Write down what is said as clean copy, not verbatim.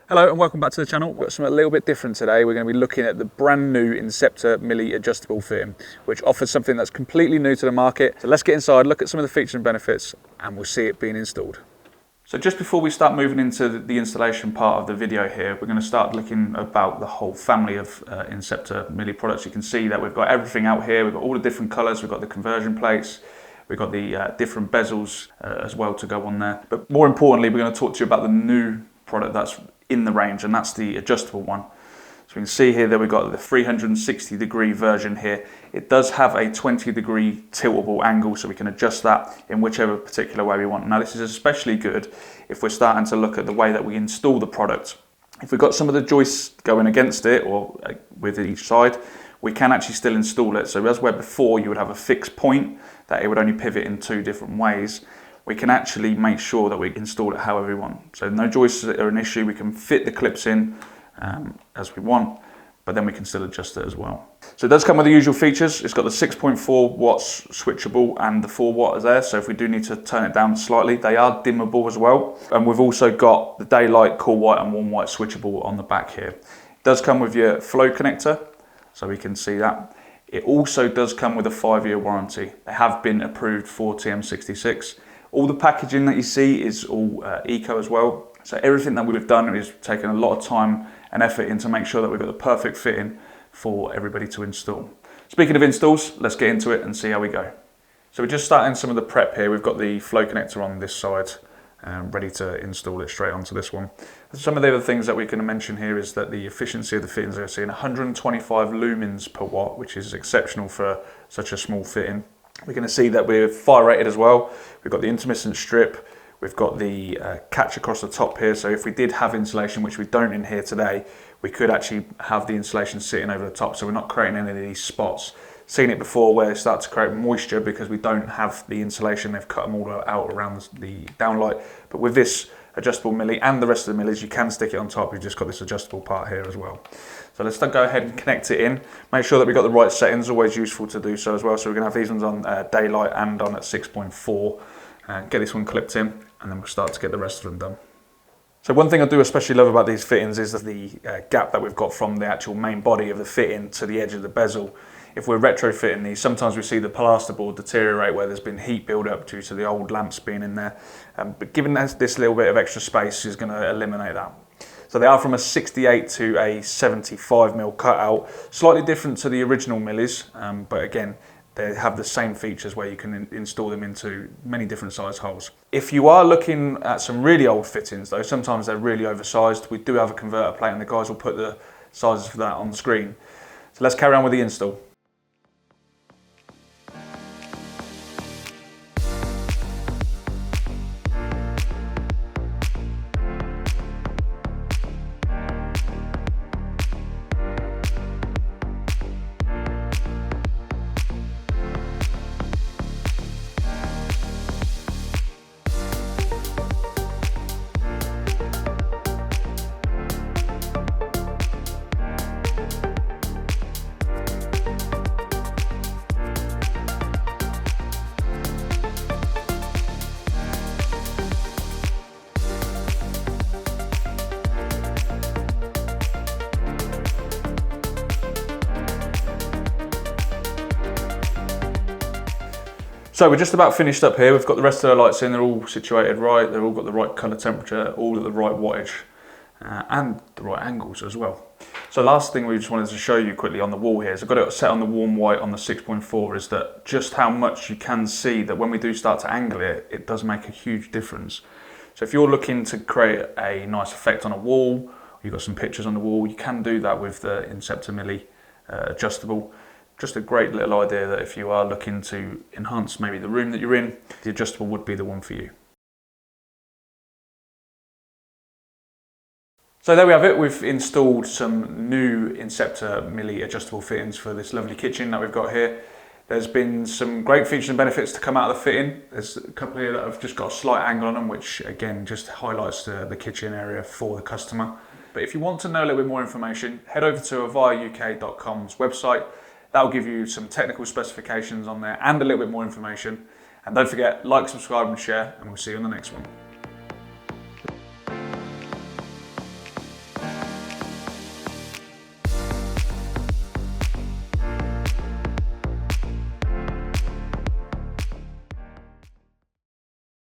Hello and welcome back to the channel. We've got something a little bit different today. We're going to be looking at the brand new Inceptor Milli adjustable fitting, which offers something that's completely new to the market. So let's get inside, look at some of the features and benefits, and we'll see it being installed. So just before we start moving into the installation part of the video here, we're going to start looking about the whole family of Inceptor Milli products. You can see that we've got everything out here. We've got all the different colours, we've got the conversion plates, we've got the different bezels as well to go on there. But more importantly, we're going to talk to you about the new product that's in the range, and that's the adjustable one. So we can see here that we've got the 360-degree version here. It does have a 20-degree tiltable angle, so we can adjust that in whichever particular way we want. Now this is especially good if we're starting to look at the way that we install the product. If we've got some of the joists going against it or with each side, we can actually still install it. So as where before you would have a fixed point that it would only pivot in two different ways, we can actually make sure that we install it however we want. So no joists are an issue. We can fit the clips in as we want, but then we can still adjust it as well. So it does come with the usual features. It's got the 6.4 watts switchable and the 4 watt is there. So if we do need to turn it down slightly, they are dimmable as well. And we've also got the daylight, cool white and warm white switchable on the back here. It does come with your flow connector, so we can see that. It also does come with a 5-year warranty. They have been approved for TM66. All the packaging that you see is all eco as well. So everything that we've done is taken a lot of time and effort in to make sure that we've got the perfect fitting for everybody to install. Speaking of installs, let's get into it and see how we go. So we're just starting some of the prep here. We've got the flow connector on this side, ready to install it straight onto this one. Some of the other things that we can mention here is that the efficiency of the fittings are seeing 125 lumens per watt, which is exceptional for such a small fitting. We're going to see that we're fire rated as well. We've got the intermittent strip, we've got the catch across the top here, so if we did have insulation, which we don't in here today, we could actually have the insulation sitting over the top, so we're not creating any of these spots. Seen it before where they start to create moisture because we don't have the insulation. They've cut them all out around the downlight, but with this adjustable milli and the rest of the millis, you can stick it on top. You've just got this adjustable part here as well. So let's go ahead and connect it in. Make sure that we've got the right settings, always useful to do so as well. So we're gonna have these ones on daylight and on at 6.4. Get this one clipped in and then we'll start to get the rest of them done. So one thing I do especially love about these fittings is the gap that we've got from the actual main body of the fitting to the edge of the bezel. If we're retrofitting these, sometimes we see the plasterboard deteriorate where there's been heat build up due to the old lamps being in there. But giving this little bit of extra space is going to eliminate that. So they are from a 68 to a 75mm cutout, slightly different to the original millis, but again, they have the same features where you can install them into many different size holes. If you are looking at some really old fittings though, sometimes they're really oversized. We do have a converter plate and the guys will put the sizes for that on the screen. So let's carry on with the install. So we're just about finished up here. We've got the rest of the lights in, they're all situated right, they've all got the right colour temperature, all at the right wattage, and the right angles as well. So last thing we just wanted to show you quickly on the wall here is I've got it set on the warm white on the 6.4 is that just how much you can see that when we do start to angle it, it does make a huge difference. So if you're looking to create a nice effect on a wall, or you've got some pictures on the wall, you can do that with the Inceptor Milli adjustable. Just a great little idea that if you are looking to enhance maybe the room that you're in, the adjustable would be the one for you. So there we have it. We've installed some new Inceptor Milli adjustable fittings for this lovely kitchen that we've got here. There's been some great features and benefits to come out of the fitting. There's a couple here that have just got a slight angle on them, which again just highlights the kitchen area for the customer. But if you want to know a little bit more information, head over to oviauk.com's website. That'll give you some technical specifications on there and a little bit more information. And don't forget, like, subscribe and share, and we'll see you on the next one.